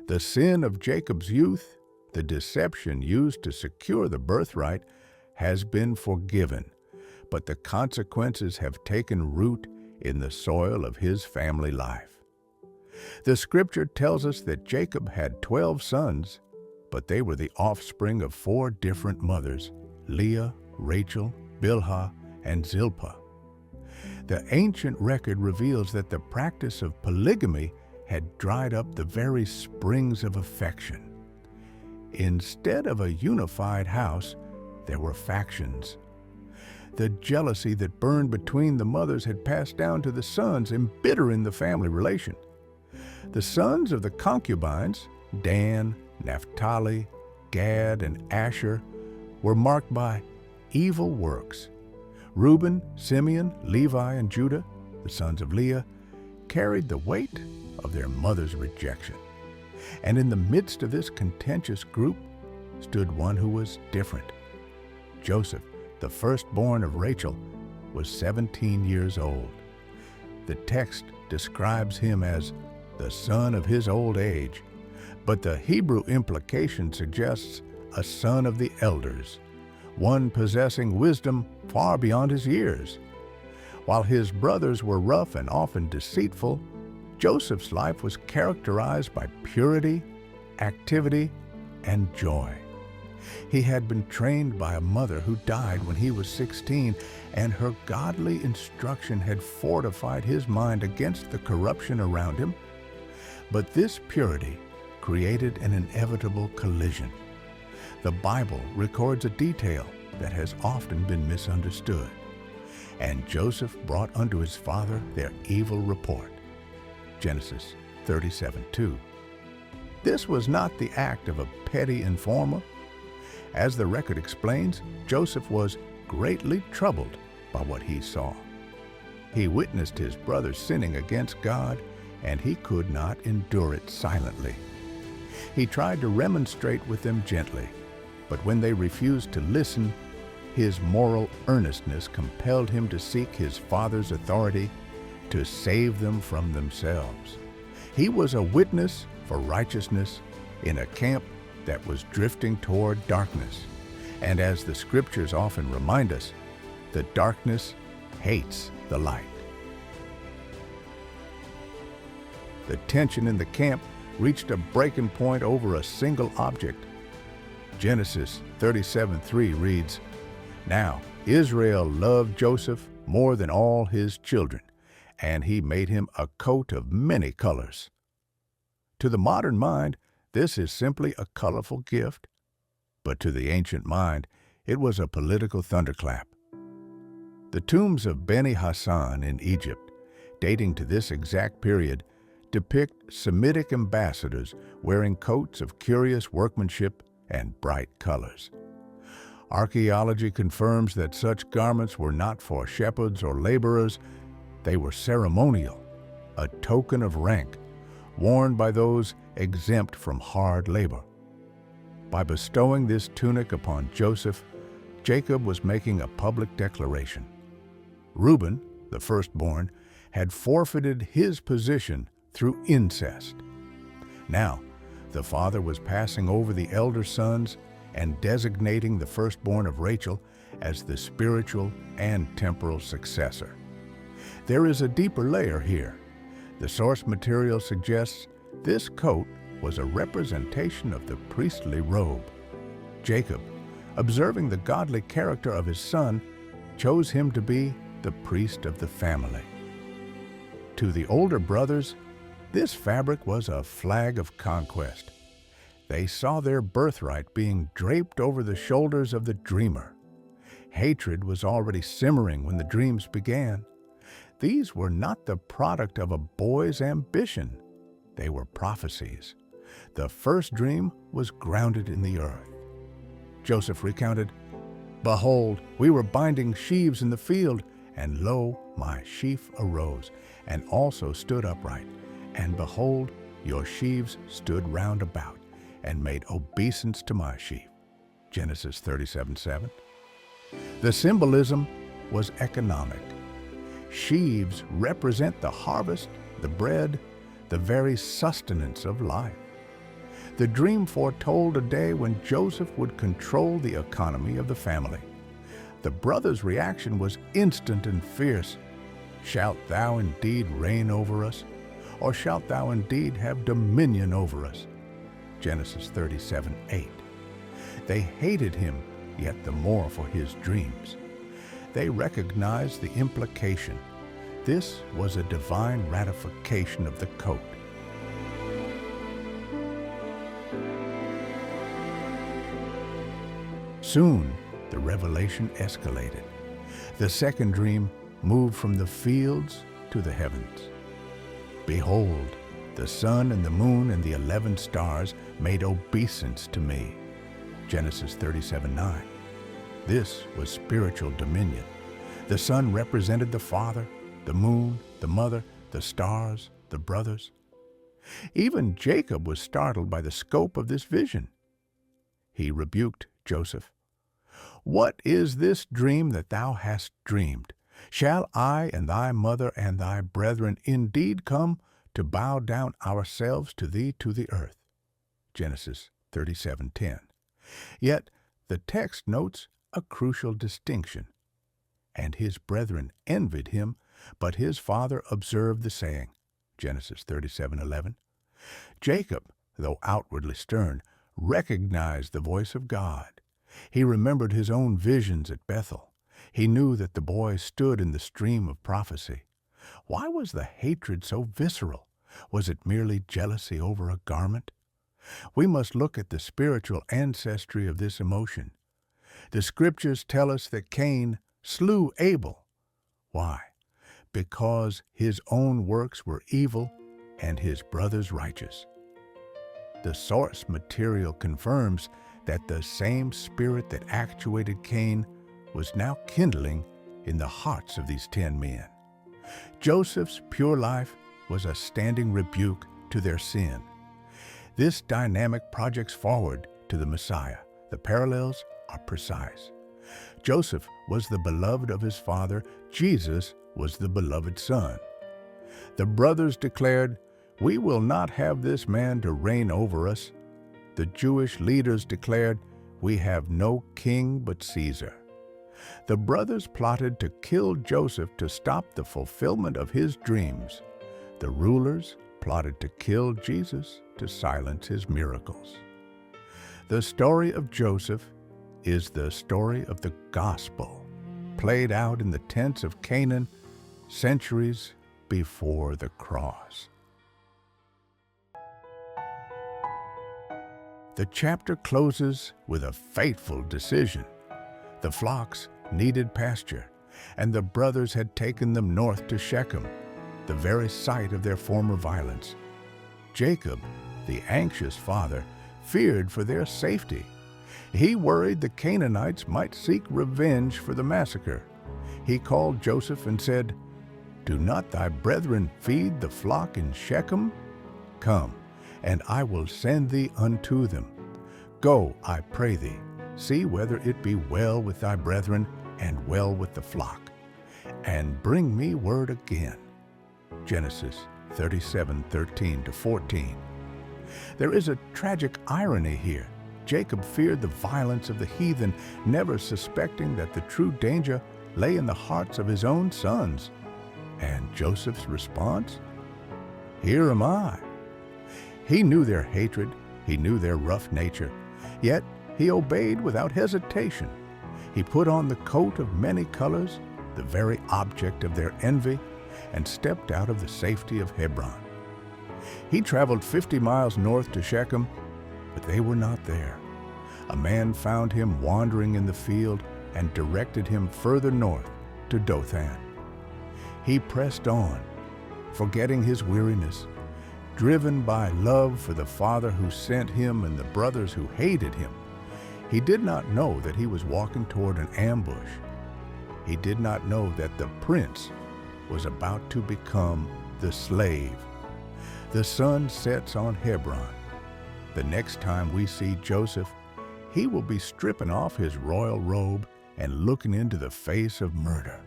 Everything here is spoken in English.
The sin of Jacob's youth, the deception used to secure the birthright, has been forgiven, but the consequences have taken root in the soil of his family life. The scripture tells us that Jacob had 12 sons, but they were the offspring of 4 different mothers: Leah, Rachel, Bilhah, and Zilpah. The ancient record reveals that the practice of polygamy had dried up the very springs of affection. Instead of a unified house, there were factions. The jealousy that burned between the mothers had passed down to the sons, embittering the family relation. The sons of the concubines, Dan, Naphtali, Gad, and Asher, were marked by evil works. Reuben, Simeon, Levi, and Judah, the sons of Leah, carried the weight of their mother's rejection. And in the midst of this contentious group stood one who was different. Joseph, the firstborn of Rachel, was 17 years old. The text describes him as the son of his old age, but the Hebrew implication suggests a son of the elders, one possessing wisdom far beyond his years. While his brothers were rough and often deceitful, Joseph's life was characterized by purity, activity, and joy. He had been trained by a mother who died when he was 16, and her godly instruction had fortified his mind against the corruption around him. But this purity created an inevitable collision. The Bible records a detail that has often been misunderstood. And Joseph brought unto his father their evil report. Genesis 37:2. This was not the act of a petty informer. As the record explains, Joseph was greatly troubled by what he saw. He witnessed his brothers sinning against God, and he could not endure it silently. He tried to remonstrate with them gently, but when they refused to listen, his moral earnestness compelled him to seek his father's authority to save them from themselves. He was a witness for righteousness in a camp that was drifting toward darkness. And as the scriptures often remind us, the darkness hates the light. The tension in the camp reached a breaking point over a single object. Genesis 37:3 reads, "Now Israel loved Joseph more than all his children, and he made him a coat of many colors." To the modern mind, this is simply a colorful gift, but to the ancient mind, it was a political thunderclap. The tombs of Beni Hassan in Egypt, dating to this exact period, depict Semitic ambassadors wearing coats of curious workmanship and bright colors. Archaeology confirms that such garments were not for shepherds or laborers. They were ceremonial, a token of rank, worn by those exempt from hard labor. By bestowing this tunic upon Joseph, Jacob was making a public declaration. Reuben, the firstborn, had forfeited his position through incest. Now, the father was passing over the elder sons and designating the firstborn of Rachel as the spiritual and temporal successor. There is a deeper layer here. The source material suggests this coat was a representation of the priestly robe. Jacob, observing the godly character of his son, chose him to be the priest of the family. To the older brothers, this fabric was a flag of conquest. They saw their birthright being draped over the shoulders of the dreamer. Hatred was already simmering when the dreams began. These were not the product of a boy's ambition. They were prophecies. The first dream was grounded in the earth. Joseph recounted, "Behold, we were binding sheaves in the field, and lo, my sheaf arose, and also stood upright. And behold, your sheaves stood round about, and made obeisance to my sheaf." Genesis 37:7. The symbolism was economic. Sheaves represent the harvest, the bread, the very sustenance of life. The dream foretold a day when Joseph would control the economy of the family. The brothers' reaction was instant and fierce. "Shalt thou indeed reign over us? Or shalt thou indeed have dominion over us?" Genesis 37:8. They hated him yet the more for his dreams. They recognized the implication. This was a divine ratification of the coat. Soon, the revelation escalated. The second dream moved from the fields to the heavens. "Behold, the sun and the moon and the 11 stars made obeisance to me." Genesis 37:9. This was spiritual dominion. The sun represented the father, the moon, the mother, the stars, the brothers. Even Jacob was startled by the scope of this vision. He rebuked Joseph. "What is this dream that thou hast dreamed? Shall I and thy mother and thy brethren indeed come to bow down ourselves to thee to the earth?" Genesis 37:10. Yet the text notes a crucial distinction. "And his brethren envied him, but his father observed the saying." Genesis 37:11. Jacob, though outwardly stern, recognized the voice of God. He remembered his own visions at Bethel. He knew that the boy stood in the stream of prophecy. Why was the hatred so visceral? Was it merely jealousy over a garment? We must look at the spiritual ancestry of this emotion. The scriptures tell us that Cain slew Abel. Why? Because his own works were evil and his brother's righteous. The source material confirms that the same spirit that actuated Cain was now kindling in the hearts of these 10 men. Joseph's pure life was a standing rebuke to their sin. This dynamic projects forward to the Messiah. The parallels are precise. Joseph was the beloved of his father. Jesus was the beloved son. The brothers declared, "We will not have this man to reign over us." The Jewish leaders declared, "We have no king but Caesar." The brothers plotted to kill Joseph to stop the fulfillment of his dreams. The rulers plotted to kill Jesus to silence his miracles. The story of Joseph is the story of the gospel, played out in the tents of Canaan centuries before the cross. The chapter closes with a fateful decision. The flocks needed pasture, and the brothers had taken them north to Shechem, the very site of their former violence. Jacob, the anxious father, feared for their safety. He worried the Canaanites might seek revenge for the massacre. He called Joseph and said, "Do not thy brethren feed the flock in Shechem? Come, and I will send thee unto them. Go, I pray thee, see whether it be well with thy brethren and well with the flock, and bring me word again." Genesis 37:13-14. There is a tragic irony here. Jacob feared the violence of the heathen, never suspecting that the true danger lay in the hearts of his own sons. And Joseph's response? "Here am I." He knew their hatred, he knew their rough nature, yet he obeyed without hesitation. He put on the coat of many colors, the very object of their envy, and stepped out of the safety of Hebron. He traveled 50 miles north to Shechem, but they were not there. A man found him wandering in the field and directed him further north to Dothan. He pressed on, forgetting his weariness, driven by love for the Father who sent him and the brothers who hated him. He did not know that he was walking toward an ambush. He did not know that the prince was about to become the slave. The sun sets on Hebron. The next time we see Joseph, he will be stripping off his royal robe and looking into the face of murder.